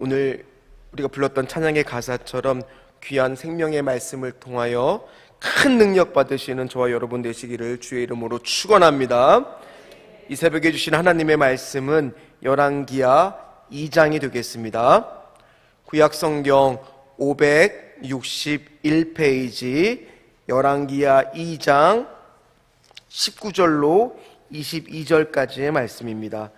오늘 우리가 불렀던 찬양의 가사처럼 귀한 생명의 말씀을 통하여 큰 능력 받으시는 저와 여러분 되시기를 주의 이름으로 축원합니다. 이 새벽에 주신 하나님의 말씀은 열왕기하 2장이 되겠습니다. 구약성경 561페이지 열왕기하 2장 19절로 22절까지의 말씀입니다.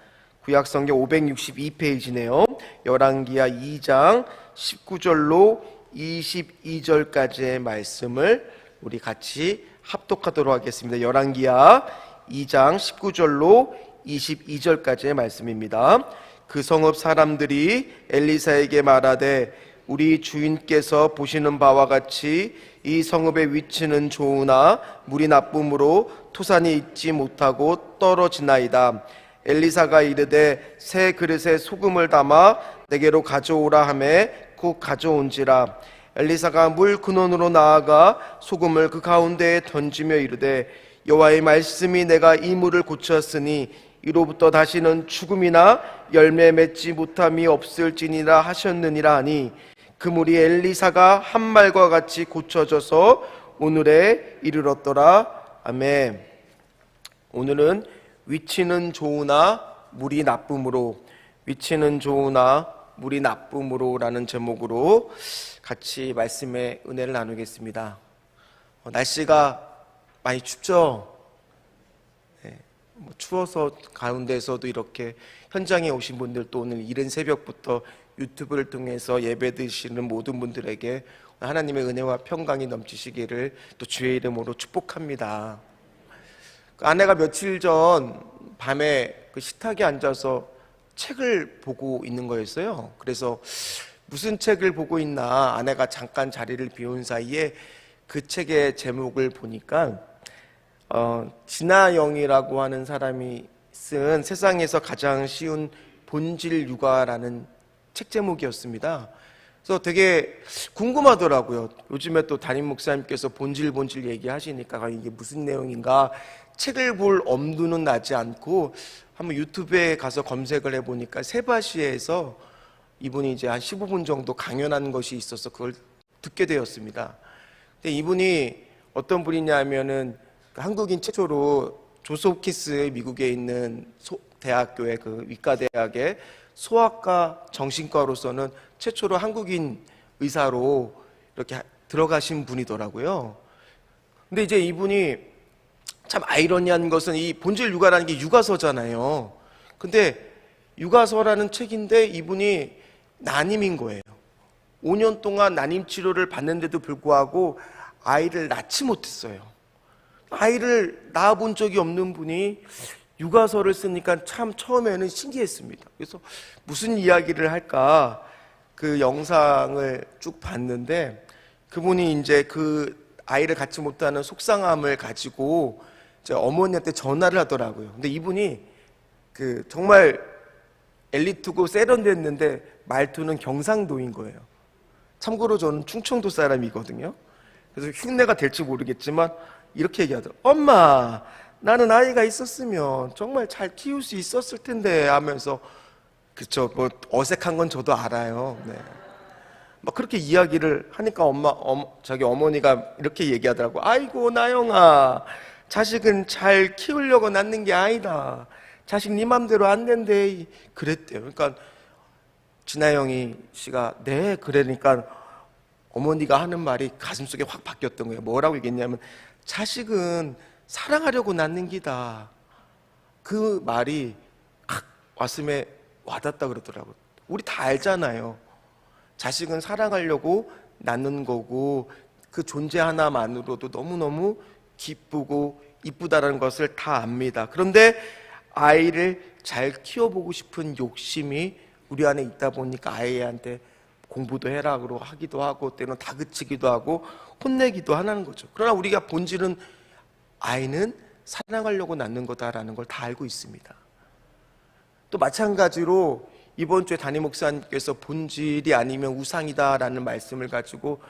구약성경 562페이지네요. 열왕기하 2장 19절로 22절까지의 말씀을 우리 같이 합독하도록 하겠습니다. 열왕기하 2장 19절로 22절까지의 말씀입니다. 그 성읍 사람들이 엘리사에게 말하되 우리 주인께서 보시는 바와 같이 이 성읍의 위치는 좋으나 물이 나쁨으로 토산이 있지 못하고 떨어지나이다. 엘리사가 이르되 새 그릇에 소금을 담아 내게로 가져오라 하매 곧 가져온지라. 엘리사가 물 근원으로 나아가 소금을 그 가운데에 던지며 이르되 여호와의 말씀이 내가 이 물을 고쳤으니 이로부터 다시는 죽음이나 열매 맺지 못함이 없을지니라 하셨느니라 하니 그 물이 엘리사가 한 말과 같이 고쳐져서 오늘에 이르렀더라. 아멘. 오늘은 위치는 좋으나 물이 나쁨으로, 위치는 좋으나 물이 나쁨으로 라는 제목으로 같이 말씀의 은혜를 나누겠습니다. 날씨가 많이 춥죠? 네, 추워서 가운데서도 이렇게 현장에 오신 분들도 오늘 이른 새벽부터 유튜브를 통해서 예배 드시는 모든 분들에게 하나님의 은혜와 평강이 넘치시기를 또 주의 이름으로 축복합니다. 아내가 며칠 전 밤에 그 식탁에 앉아서 책을 보고 있는 거였어요. 그래서 무슨 책을 보고 있나 아내가 잠깐 자리를 비운 사이에 그 책의 제목을 보니까 진아영이라고 하는 사람이 쓴 세상에서 가장 쉬운 본질 육아라는 책 제목이었습니다. 그래서 되게 궁금하더라고요. 요즘에 또 담임 목사님께서 본질 얘기하시니까 이게 무슨 내용인가 책을 볼 엄두는 나지 않고 한번 유튜브에 가서 검색을 해보니까 세바시에서 이분이 이제 한 15분 정도 강연한 것이 있어서 그걸 듣게 되었습니다. 근데 이분이 어떤 분이냐면은 한국인 최초로 조스 홉킨스 미국에 있는 대학교의 그 의과대학의 소아과 정신과로서는 최초로 한국인 의사로 이렇게 들어가신 분이더라고요. 근데 이제 이분이 참 아이러니한 것은 이 본질 육아라는 게 육아서잖아요. 근데 육아서라는 책인데 이분이 난임인 거예요. 5년 동안 난임 치료를 받는데도 불구하고 아이를 낳지 못했어요. 아이를 낳아본 적이 없는 분이 육아서를 쓰니까 참 처음에는 신기했습니다. 그래서 무슨 이야기를 할까 그 영상을 쭉 봤는데 그분이 이제 그 아이를 갖지 못하는 속상함을 가지고 이제 어머니한테 전화를 하더라고요. 근데 이분이 그 정말 엘리트고 세련됐는데 말투는 경상도인 거예요. 참고로 저는 충청도 사람이거든요. 그래서 흉내가 될지 모르겠지만 이렇게 얘기하더라고요. 엄마, 나는 아이가 있었으면 정말 잘 키울 수 있었을 텐데 하면서, 그쵸, 뭐 어색한 건 저도 알아요. 네. 막 그렇게 이야기를 하니까 자기 어머니가 이렇게 얘기하더라고. 아이고 나영아, 자식은 잘 키우려고 낳는 게 아니다. 자식 네 맘대로 안 된대. 그랬대요. 그러니까 진아영이 씨가 네 그러니까 어머니가 하는 말이 가슴속에 확 바뀌었던 거예요. 뭐라고 얘기했냐면 자식은 사랑하려고 낳는 기다. 그 말이 가슴에 와닿다 그러더라고요. 우리 다 알잖아요. 자식은 사랑하려고 낳는 거고 그 존재 하나만으로도 너무너무 기쁘고 이쁘다는 것을 다 압니다. 그런데 아이를 잘 키워보고 싶은 욕심이 우리 안에 있다 보니까 아이한테 공부도 해라고 하기도 하고 때로는 다그치기도 하고 혼내기도 하는 거죠. 그러나 우리가 본질은 아이는 사랑하려고 낳는 거다라는 걸 다 알고 있습니다. 또 마찬가지로 이번 주에 담임 목사님께서 본질이 아니면 우상이다라는 말씀을 가지고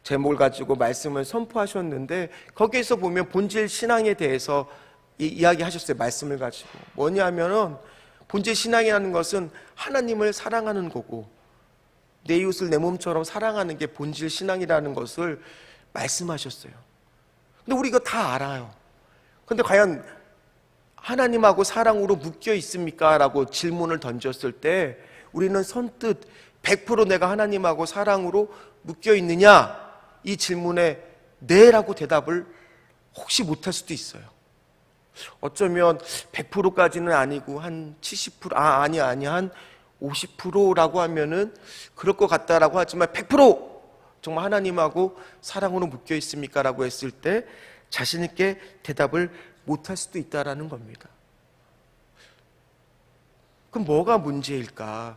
제목을 가지고 말씀을 선포하셨는데 거기에서 보면 본질 신앙에 대해서 이야기하셨어요. 말씀을 가지고 뭐냐면은 본질 신앙이라는 것은 하나님을 사랑하는 거고 내 이웃을 내 몸처럼 사랑하는 게 본질 신앙이라는 것을 말씀하셨어요. 근데 우리 이거 다 알아요. 근데 과연 하나님하고 사랑으로 묶여 있습니까? 라고 질문을 던졌을 때 우리는 선뜻 100% 내가 하나님하고 사랑으로 묶여 있느냐? 이 질문에 네라고 대답을 혹시 못할 수도 있어요. 어쩌면 100%까지는 아니고 한 70%, 아니 한 50%라고 하면은 그럴 것 같다라고 하지만 100% 정말 하나님하고 사랑으로 묶여 있습니까? 라고 했을 때 자신 있게 대답을 못할 수도 있다라는 겁니다. 그럼 뭐가 문제일까?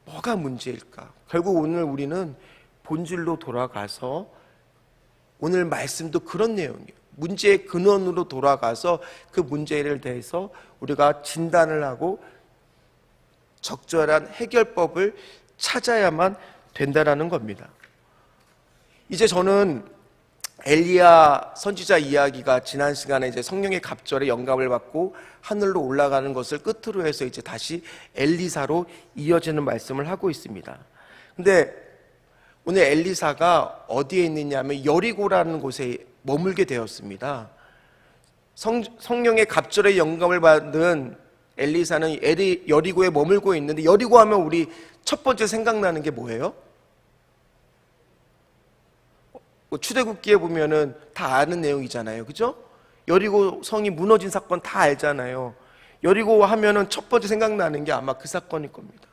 뭐가 문제일까? 결국 오늘 우리는 본질로 돌아가서 오늘 말씀도 그런 내용이에요. 문제의 근원으로 돌아가서 그 문제를 대해서 우리가 진단을 하고 적절한 해결법을 찾아야만 된다라는 겁니다. 이제 저는 엘리야 선지자 이야기가 지난 시간에 이제 성령의 갑절에 영감을 받고 하늘로 올라가는 것을 끝으로 해서 이제 다시 엘리사로 이어지는 말씀을 하고 있습니다. 근데 오늘 엘리사가 어디에 있느냐 하면 여리고라는 곳에 머물게 되었습니다. 성령의 갑절의 영감을 받은 엘리사는 여리고에 머물고 있는데, 여리고 하면 우리 첫 번째 생각나는 게 뭐예요? 출애굽기에 보면은 다 아는 내용이잖아요. 그죠? 여리고 성이 무너진 사건 다 알잖아요. 여리고 하면은 첫 번째 생각나는 게 아마 그 사건일 겁니다.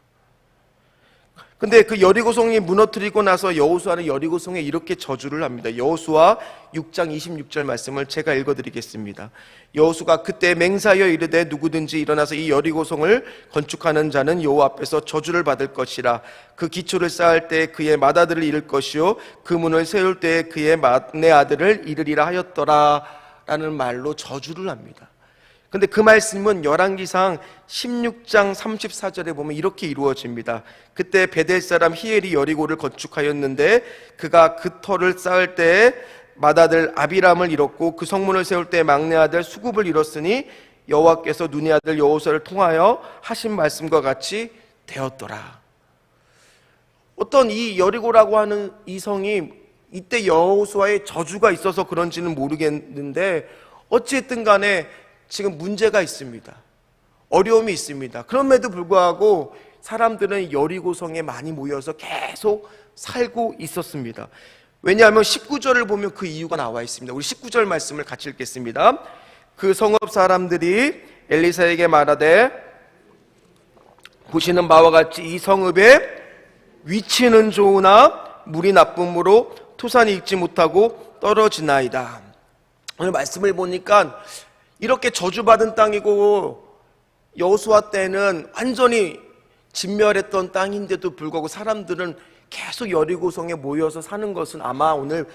근데 그 여리고 성이 무너뜨리고 나서 여호수아는 여리고 성에 이렇게 저주를 합니다. 여호수아 6장 26절 말씀을 제가 읽어드리겠습니다. 여호수가 그때 맹세하여 이르되 누구든지 일어나서 이 여리고 성을 건축하는 자는 여호와 앞에서 저주를 받을 것이라. 그 기초를 쌓을 때 그의 맏아들을 잃을 것이요 그 문을 세울 때 그의 막내 아들을 잃으리라 하였더라 라는 말로 저주를 합니다. 근데 그 말씀은 열왕기상 16장 34절에 보면 이렇게 이루어집니다. 그때 베델 사람 히엘이 여리고를 건축하였는데 그가 그 터를 쌓을 때 맏아들 아비람을 잃었고 그 성문을 세울 때 막내 아들 수굽을 잃었으니 여호와께서 눈의 아들 여호수아를 통하여 하신 말씀과 같이 되었더라. 어떤 이 여리고라고 하는 이 성이 이때 여호수아의 저주가 있어서 그런지는 모르겠는데 어찌됐든 간에 지금 문제가 있습니다. 어려움이 있습니다. 그럼에도 불구하고 사람들은 여리고성에 많이 모여서 계속 살고 있었습니다. 왜냐하면 19절을 보면 그 이유가 나와 있습니다. 우리 19절 말씀을 같이 읽겠습니다. 그 성읍 사람들이 엘리사에게 말하되 보시는 바와 같이 이 성읍의 위치는 좋으나 물이 나쁨으로 토산이 익지 못하고 떨어지나이다. 오늘 말씀을 보니까 이렇게 저주받은 땅이고 여호수아 때는 완전히 진멸했던 땅인데도 불구하고 사람들은 계속 여리고성에 모여서 사는 것은 아마 오늘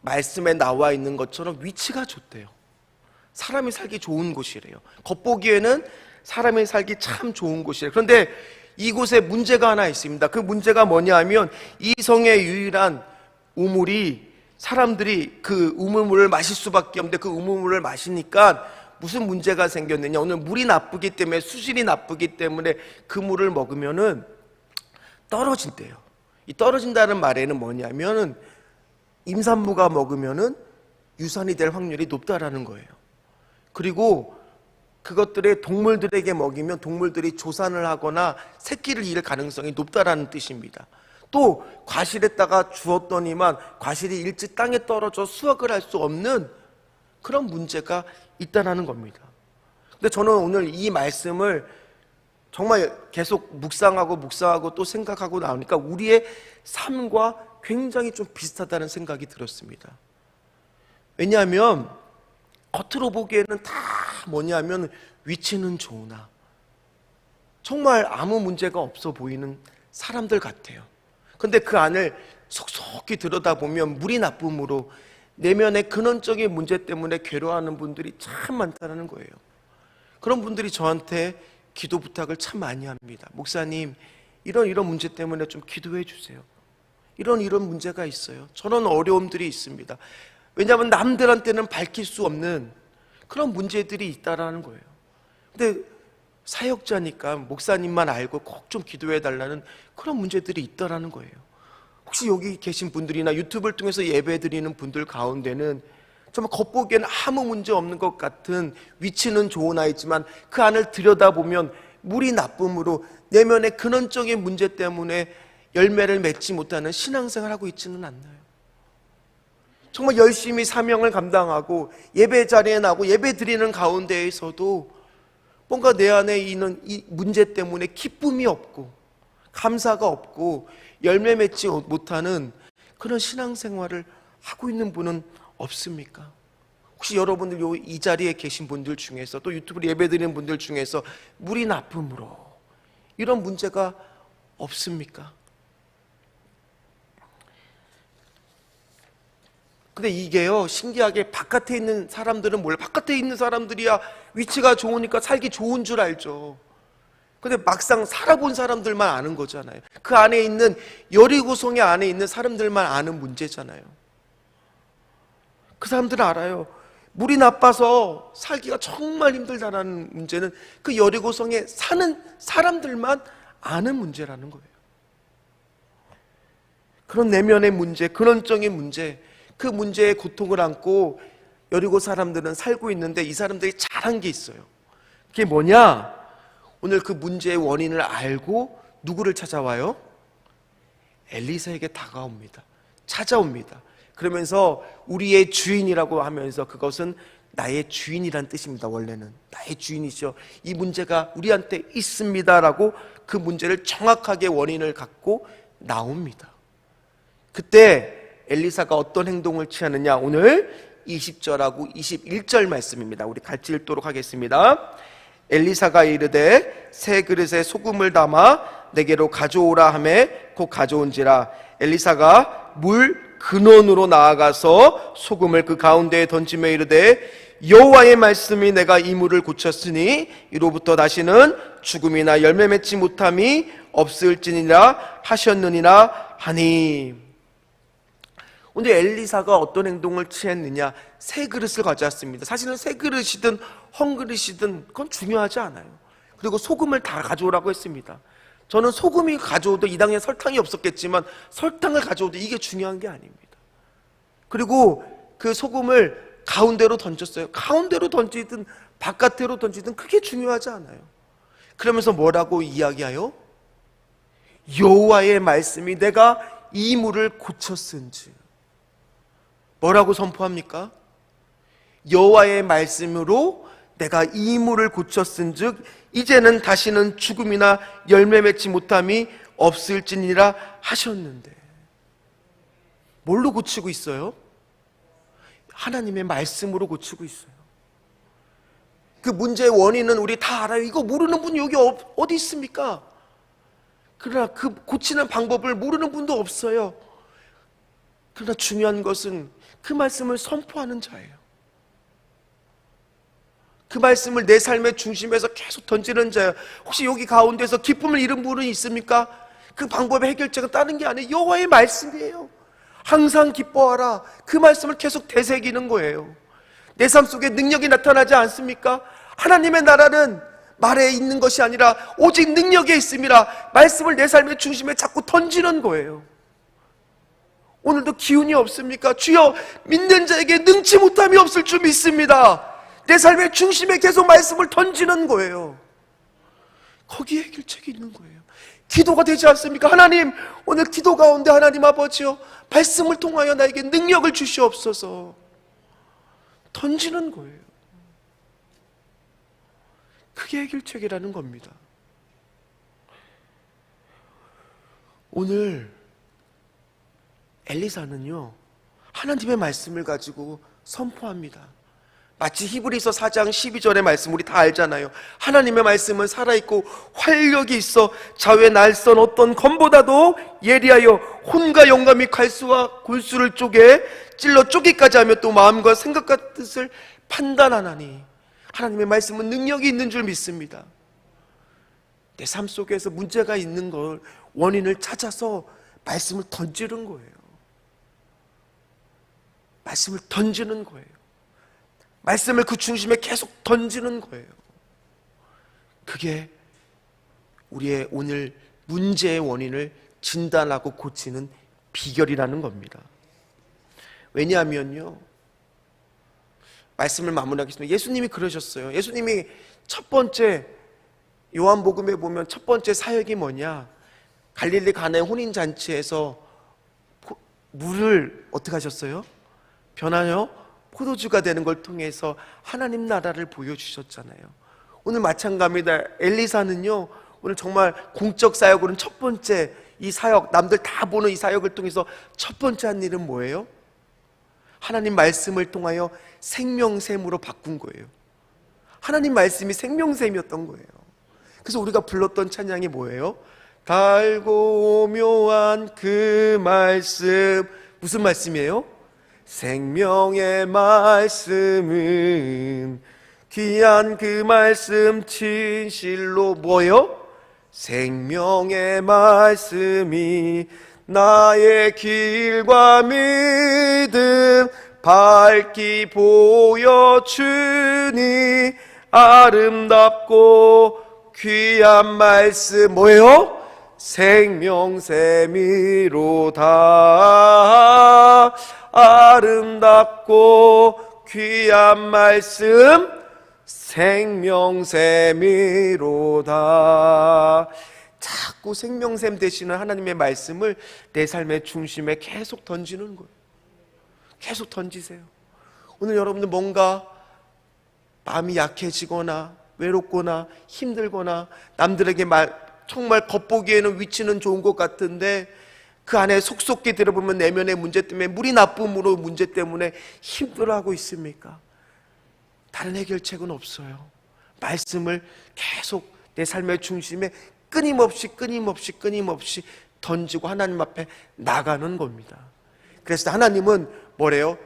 말씀에 나와 있는 것처럼 위치가 좋대요. 사람이 살기 좋은 곳이래요. 겉보기에는 사람이 살기 참 좋은 곳이래요. 그런데 이곳에 문제가 하나 있습니다. 그 문제가 뭐냐 하면 이 성의 유일한 우물이 사람들이 그 우물물을 마실 수밖에 없는데 그 우물물을 마시니까 무슨 문제가 생겼느냐. 오늘 물이 나쁘기 때문에 수질이 나쁘기 때문에 그 물을 먹으면은 떨어진대요. 이 떨어진다는 말에는 뭐냐면은 임산부가 먹으면은 유산이 될 확률이 높다라는 거예요. 그리고 그것들의 동물들에게 먹이면 동물들이 조산을 하거나 새끼를 잃을 가능성이 높다라는 뜻입니다. 또 과실에다가 주었더니만 과실이 일찍 땅에 떨어져 수확을 할 수 없는 그런 문제가 있다는 겁니다. 근데 저는 오늘 이 말씀을 정말 계속 묵상하고 또 생각하고 나오니까 우리의 삶과 굉장히 좀 비슷하다는 생각이 들었습니다. 왜냐하면 겉으로 보기에는 다 뭐냐면 위치는 좋으나 정말 아무 문제가 없어 보이는 사람들 같아요. 근데 그 안을 속속히 들여다보면 물이 나쁨으로 내면의 근원적인 문제 때문에 괴로워하는 분들이 참 많다는 거예요. 그런 분들이 저한테 기도 부탁을 참 많이 합니다. 목사님, 이런 문제 때문에 좀 기도해 주세요. 이런 문제가 있어요. 저런 어려움들이 있습니다. 왜냐하면 남들한테는 밝힐 수 없는 그런 문제들이 있다라는 거예요. 근데 사역자니까 목사님만 알고 꼭 좀 기도해 달라는 그런 문제들이 있다라는 거예요. 혹시 여기 계신 분들이나 유튜브를 통해서 예배 드리는 분들 가운데는 정말 겉보기에는 아무 문제 없는 것 같은, 위치는 좋은 아이지만 그 안을 들여다보면 물이 나쁨으로 내면의 근원적인 문제 때문에 열매를 맺지 못하는 신앙생활을 하고 있지는 않나요? 정말 열심히 사명을 감당하고 예배 자리에 나고 예배 드리는 가운데에서도 뭔가 내 안에 있는 이 문제 때문에 기쁨이 없고 감사가 없고 열매 맺지 못하는 그런 신앙생활을 하고 있는 분은 없습니까? 혹시 여러분들 이 자리에 계신 분들 중에서, 또 유튜브로 예배 드리는 분들 중에서 물이 나쁨으로 이런 문제가 없습니까? 근데 이게요, 신기하게 바깥에 있는 사람들은 몰라. 바깥에 있는 사람들이야 위치가 좋으니까 살기 좋은 줄 알죠. 근데 막상 살아본 사람들만 아는 거잖아요. 그 안에 있는, 여리고성의 안에 있는 사람들만 아는 문제잖아요. 그 사람들은 알아요. 물이 나빠서 살기가 정말 힘들다라는 문제는 그 여리고성에 사는 사람들만 아는 문제라는 거예요. 그런 내면의 문제, 근원적인 문제, 그 문제의 고통을 안고 여리고 사람들은 살고 있는데, 이 사람들이 잘한 게 있어요. 그게 뭐냐? 오늘 그 문제의 원인을 알고 누구를 찾아와요? 엘리사에게 다가옵니다. 찾아옵니다. 그러면서 우리의 주인이라고 하면서, 그것은 나의 주인이란 뜻입니다. 원래는 나의 주인이죠. 이 문제가 우리한테 있습니다라고 그 문제를 정확하게 원인을 갖고 나옵니다. 그때 엘리사가 어떤 행동을 취하느냐, 오늘 20절하고 21절 말씀입니다. 우리 같이 읽도록 하겠습니다. 엘리사가 이르되 새 그릇에 소금을 담아 내게로 가져오라 하매 곧 가져온지라. 엘리사가 물 근원으로 나아가서 소금을 그 가운데에 던지며 이르되 여호와의 말씀이 내가 이 물을 고쳤으니 이로부터 다시는 죽음이나 열매 맺지 못함이 없을지니라 하셨느니라 하니. 오늘 엘리사가 어떤 행동을 취했느냐, 새 그릇을 가져왔습니다. 사실은 새 그릇이든 헝 그릇이든 그건 중요하지 않아요. 그리고 소금을 다 가져오라고 했습니다. 저는 소금이 가져오도 이 당에 설탕이 없었겠지만 설탕을 가져오도 이게 중요한 게 아닙니다. 그리고 그 소금을 가운데로 던졌어요. 가운데로 던지든 바깥으로 던지든 그게 중요하지 않아요. 그러면서 뭐라고 이야기하여? 여호와의 말씀이 내가 이 물을 고쳤은지. 뭐라고 선포합니까? 여호와의 말씀으로 내가 이 물을 고쳤은즉 이제는 다시는 죽음이나 열매 맺지 못함이 없을지니라 하셨는데, 뭘로 고치고 있어요? 하나님의 말씀으로 고치고 있어요. 그 문제의 원인은 우리 다 알아요. 이거 모르는 분 여기 어디 있습니까? 그러나 그 고치는 방법을 모르는 분도 없어요. 그러나 중요한 것은 그 말씀을 선포하는 자예요. 그 말씀을 내 삶의 중심에서 계속 던지는 자예요. 혹시 여기 가운데서 기쁨을 잃은 분은 있습니까? 그 방법의 해결책은 다른 게 아니에요. 여호와의 말씀이에요. 항상 기뻐하라. 그 말씀을 계속 되새기는 거예요. 내 삶 속에 능력이 나타나지 않습니까? 하나님의 나라는 말에 있는 것이 아니라 오직 능력에 있음이라. 말씀을 내 삶의 중심에 자꾸 던지는 거예요. 오늘도 기운이 없습니까? 주여, 믿는 자에게 능치 못함이 없을 줄 믿습니다. 내 삶의 중심에 계속 말씀을 던지는 거예요. 거기에 해결책이 있는 거예요. 기도가 되지 않습니까? 하나님, 오늘 기도 가운데 하나님 아버지요, 말씀을 통하여 나에게 능력을 주시옵소서. 던지는 거예요. 그게 해결책이라는 겁니다. 오늘 엘리사는요, 하나님의 말씀을 가지고 선포합니다. 마치 히브리서 4장 12절의 말씀 우리 다 알잖아요. 하나님의 말씀은 살아있고 활력이 있어 좌우의 날선 어떤 검보다도 예리하여 혼과 영감이 칼수와 골수를 쪼개 찔러 쪼기까지 하며 또 마음과 생각과 뜻을 판단하나니. 하나님의 말씀은 능력이 있는 줄 믿습니다. 내 삶 속에서 문제가 있는 걸 원인을 찾아서 말씀을 던지는 거예요. 말씀을 던지는 거예요. 말씀을 그 중심에 계속 던지는 거예요. 그게 우리의 오늘 문제의 원인을 진단하고 고치는 비결이라는 겁니다. 왜냐하면요, 말씀을 마무리하겠습니다. 예수님이 그러셨어요. 예수님이 첫 번째, 요한복음에 보면 첫 번째 사역이 뭐냐, 갈릴리 가나의 혼인잔치에서 물을 어떻게 하셨어요? 변하여 포도주가 되는 걸 통해서 하나님 나라를 보여주셨잖아요. 오늘 마찬가지입니다. 엘리사는요, 오늘 정말 공적 사역으로는 첫 번째 이 사역, 남들 다 보는 이 사역을 통해서 첫 번째 한 일은 뭐예요? 하나님 말씀을 통하여 생명샘으로 바꾼 거예요. 하나님 말씀이 생명샘이었던 거예요. 그래서 우리가 불렀던 찬양이 뭐예요? 달고 묘한 그 말씀. 무슨 말씀이에요? 생명의 말씀은 귀한 그 말씀 진실로 뭐예요? 생명의 말씀이 나의 길과 믿음 밝히 보여주니 아름답고 귀한 말씀 뭐예요? 생명샘이로다. 아름답고 귀한 말씀 생명샘이로다. 자꾸 생명샘 되시는 하나님의 말씀을 내 삶의 중심에 계속 던지는 거예요. 계속 던지세요. 오늘 여러분들 뭔가 마음이 약해지거나 외롭거나 힘들거나 남들에게 정말 겉보기에는 위치는 좋은 것 같은데 그 안에 속속히 들어보면 내면의 문제 때문에 물이 나쁨으로 문제 때문에 힘들어하고 있습니까? 다른 해결책은 없어요. 말씀을 계속 내 삶의 중심에 끊임없이 던지고 하나님 앞에 나가는 겁니다. 그래서 하나님은 뭐래요?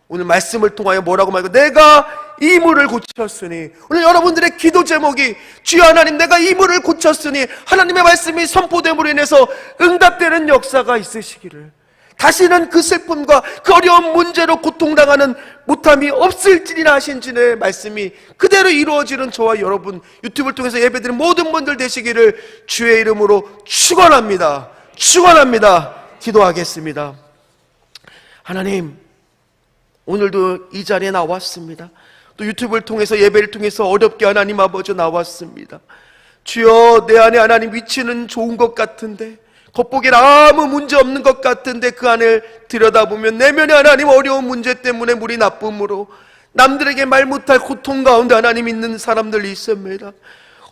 오늘 말씀을 통하여 뭐라고 말하고, 내가 이 물을 고쳤으니, 오늘 여러분들의 기도 제목이 주여 하나님 내가 이 물을 고쳤으니 하나님의 말씀이 선포됨으로 인해서 응답되는 역사가 있으시기를, 다시는 그 슬픔과 그 어려운 문제로 고통당하는 못함이 없을지니라 하신 주의 말씀이 그대로 이루어지는 저와 여러분, 유튜브를 통해서 예배드리는 모든 분들 되시기를 주의 이름으로 축원합니다. 기도하겠습니다. 하나님, 오늘도 이 자리에 나왔습니다. 또 유튜브를 통해서 예배를 통해서 어렵게 하나님 아버지 나왔습니다. 주여, 내 안에 하나님 위치는 좋은 것 같은데, 겉보기엔 아무 문제 없는 것 같은데 그 안을 들여다보면 내면에 하나님 어려운 문제 때문에 물이 나쁨으로 남들에게 말 못할 고통 가운데 하나님 있는 사람들이 있습니다.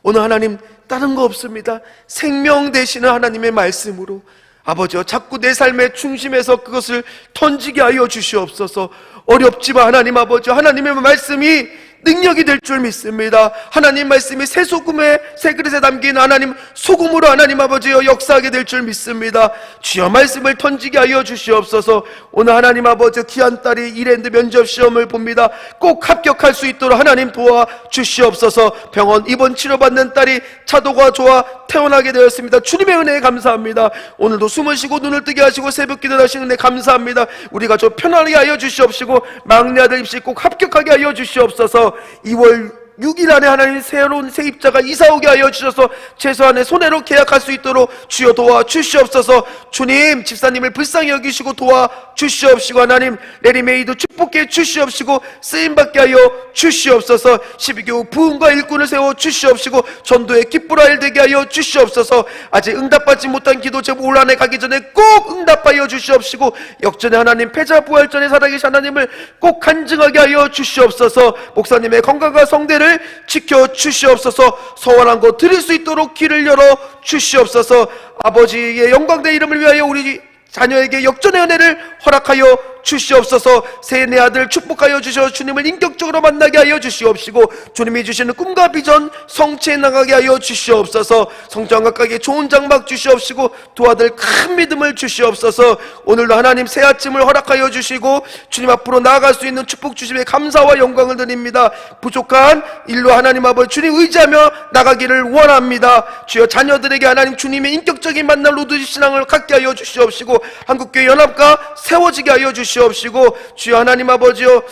오늘 하나님 다른 거 없습니다. 생명 되시는 하나님의 말씀으로 아버지여, 자꾸 내 삶의 중심에서 그것을 던지게 하여 주시옵소서. 어렵지만 하나님 아버지, 하나님의 말씀이 능력이 될 줄 믿습니다. 하나님 말씀이 새 소금에, 새 그릇에 담긴 하나님 소금으로 하나님 아버지여 역사하게 될 줄 믿습니다. 주여 말씀을 던지게 하여 주시옵소서. 오늘 하나님 아버지 귀한 딸이 이랜드 면접 시험을 봅니다. 꼭 합격할 수 있도록 하나님 도와 주시옵소서. 병원 입원 치료받는 딸이 차도가 좋아 태어나게 되었습니다. 주님의 은혜에 감사합니다. 오늘도 숨을 쉬고 눈을 뜨게 하시고 새벽 기도하시는 은혜 감사합니다. 우리가 좀 편안하게 하여 주시옵시고 막내 아들 입시 꼭 합격하게 하여 주시옵소서. 2월 6일 안에 하나님 새로운 세입자가 이사오게 하여 주셔서 최소한의 손해로 계약할 수 있도록 주여 도와주시옵소서. 주님, 집사님을 불쌍히 여기시고 도와주시옵시고 하나님 내리메이도 축복해 주시옵시고 쓰임받게 하여 주시옵소서. 12교 부흥과 일꾼을 세워 주시옵시고 전도의 기쁘라 일 되게 하여 주시옵소서. 아직 응답받지 못한 기도 제목 올 한해 가기 전에 꼭 응답하여 주시옵시고 역전의 하나님 패자 부활전에 살아계신 하나님을 꼭 간증하게 하여 주시옵소서. 목사님의 건강과 성대를 지켜 주시옵소서. 서원한 것 드릴 수 있도록 길을 열어 주시옵소서. 아버지의 영광된 이름을 위하여 우리 자녀에게 역전의 은혜를 허락하여 주시옵소서. 새 내 아들 축복하여 주셔 주님을 인격적으로 만나게 하여 주시옵시고 주님이 주시는 꿈과 비전 성취해 나가게 하여 주시옵소서. 성장각하게 좋은 장막 주시옵시고 두 아들 큰 믿음을 주시옵소서. 오늘도 하나님 새 아침을 허락하여 주시고 주님 앞으로 나아갈 수 있는 축복 주심에 감사와 영광을 드립니다. 부족한 일로 하나님 아버지 주님 의지하며 나가기를 원합니다. 주여 자녀들에게 하나님 주님의 인격적인 만날 로드 신앙을 갖게 하여 주시옵시고 한국교회 연합과 세워지게 하여 주시옵시고 주여 하나님 아버지여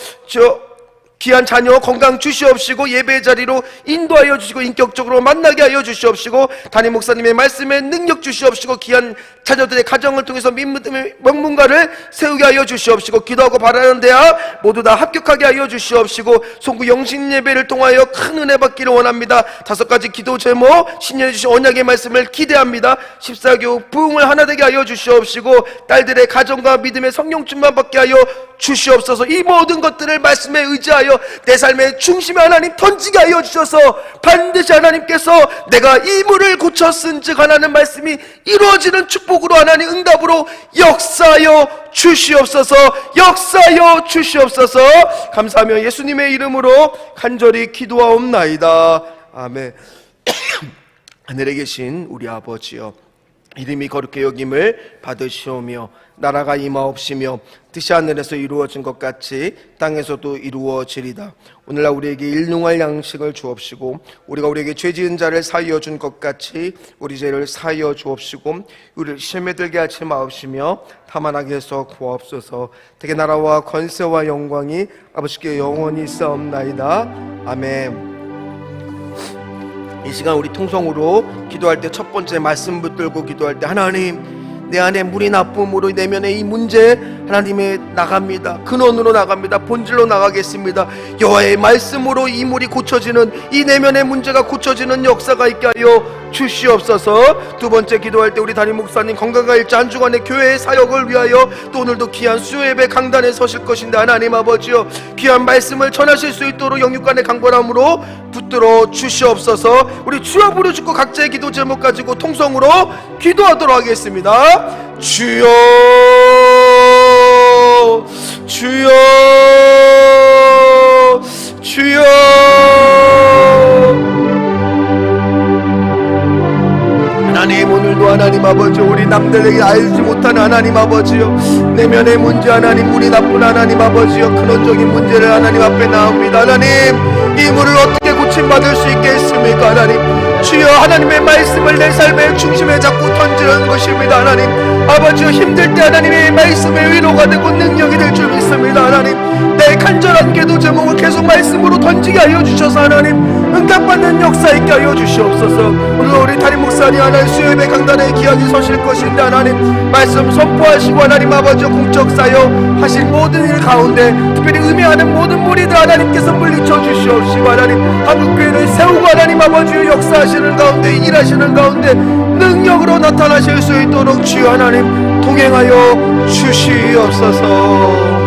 귀한 자녀 건강 주시옵시고 예배 자리로 인도하여 주시고 인격적으로 만나게 하여 주시옵시고 담임 목사님의 말씀에 능력 주시옵시고 귀한 자녀들의 가정을 통해서 믿음의 명문가를 세우게 하여 주시옵시고 기도하고 바라는 대학 모두 다 합격하게 하여 주시옵시고 송구 영신 예배를 통하여 큰 은혜 받기를 원합니다. 5가지 기도 제목 신년해 주신 언약의 말씀을 기대합니다. 14교육 부흥을 하나 되게 하여 주시옵시고 딸들의 가정과 믿음의 성령 충만 받게 하여 주시옵소서. 이 모든 것들을 말씀에 의지하여 내 삶의 중심에 하나님 던지게 하여 주셔서 반드시 하나님께서 내가 이 물을 고쳤은즉 하나는 말씀이 이루어지는 축복으로 하나님 응답으로 역사하여 주시옵소서. 역사하여 주시옵소서. 감사하며 예수님의 이름으로 간절히 기도하옵나이다. 아멘. 하늘에 계신 우리 아버지여, 이름이 거룩히 여김을 받으시오며 나라가 임하옵시며 뜻이 하늘에서 이루어진 것 같이 땅에서도 이루어지리다. 오늘날 우리에게 일용할 양식을 주옵시고 우리가 우리에게 죄 지은 자를 사하여 준 것 같이 우리 죄를 사하여 주옵시고 우리를 시험에 들게 하지 마옵시며 다만 악에서 구하옵소서. 대개 나라와 권세와 영광이 아버지께 영원히 있사옵나이다. 아멘. 이 시간 우리 통성으로 기도할 때 첫 번째 말씀 붙들고 기도할 때, 하나님 내 안에 물이 나쁨으로 내면의 이 문제 하나님의 나갑니다. 근원으로 나갑니다. 본질로 나가겠습니다. 여호와의 말씀으로 이 물이 고쳐지는, 이 내면의 문제가 고쳐지는 역사가 있게 하여 주시옵소서. 두 번째 기도할 때 우리 담임 목사님 건강과 일자 한 주간의 교회의 사역을 위하여 또 오늘도 귀한 수요예배 강단에 서실 것인데 하나님 아버지여 귀한 말씀을 전하실 수 있도록 영육간의 강건함으로 붙들어 주시옵소서. 우리 주여 부르짖고 각자의 기도 제목 가지고 통성으로 기도하도록 하겠습니다. 주여 주여 주여. 하나님 오늘도 하나님 아버지 우리 남들에게 알지 못하는 하나님 아버지요 내면의 문제 하나님 물이 나쁜 하나님 아버지요 근원적인 문제를 하나님 앞에 나옵니다. 하나님 이 물을 어떻게 고침받을 수 있겠습니까? 하나님 주여 하나님의 말씀을 내 삶의 중심에 자꾸 던지는 것입니다. 하나님 아버지요 힘들 때 하나님의 말씀의 위로가 되고 능력이 될 줄 믿습니다. 하나님 내 간절한 기도 제목을 계속 말씀으로 던지게 하여 주셔서 하나님 응답받는 역사 있게 하여 주시옵소서. 오늘 우리 담임 목사님 하나님 수요예배 강단에 귀하게 서실 것인데 하나님 말씀 선포하시고 하나님 아버지 공적 사역 하실 모든 일 가운데 특별히 의미하는 모든 무리들 하나님께서 물리쳐 주시옵시고 하나님 한국교회를 세우고 하나님 아버지 역사하시는 가운데 일하시는 가운데 능력으로 나타나실 수 있도록 주여 하나님 동행하여 주시옵소서.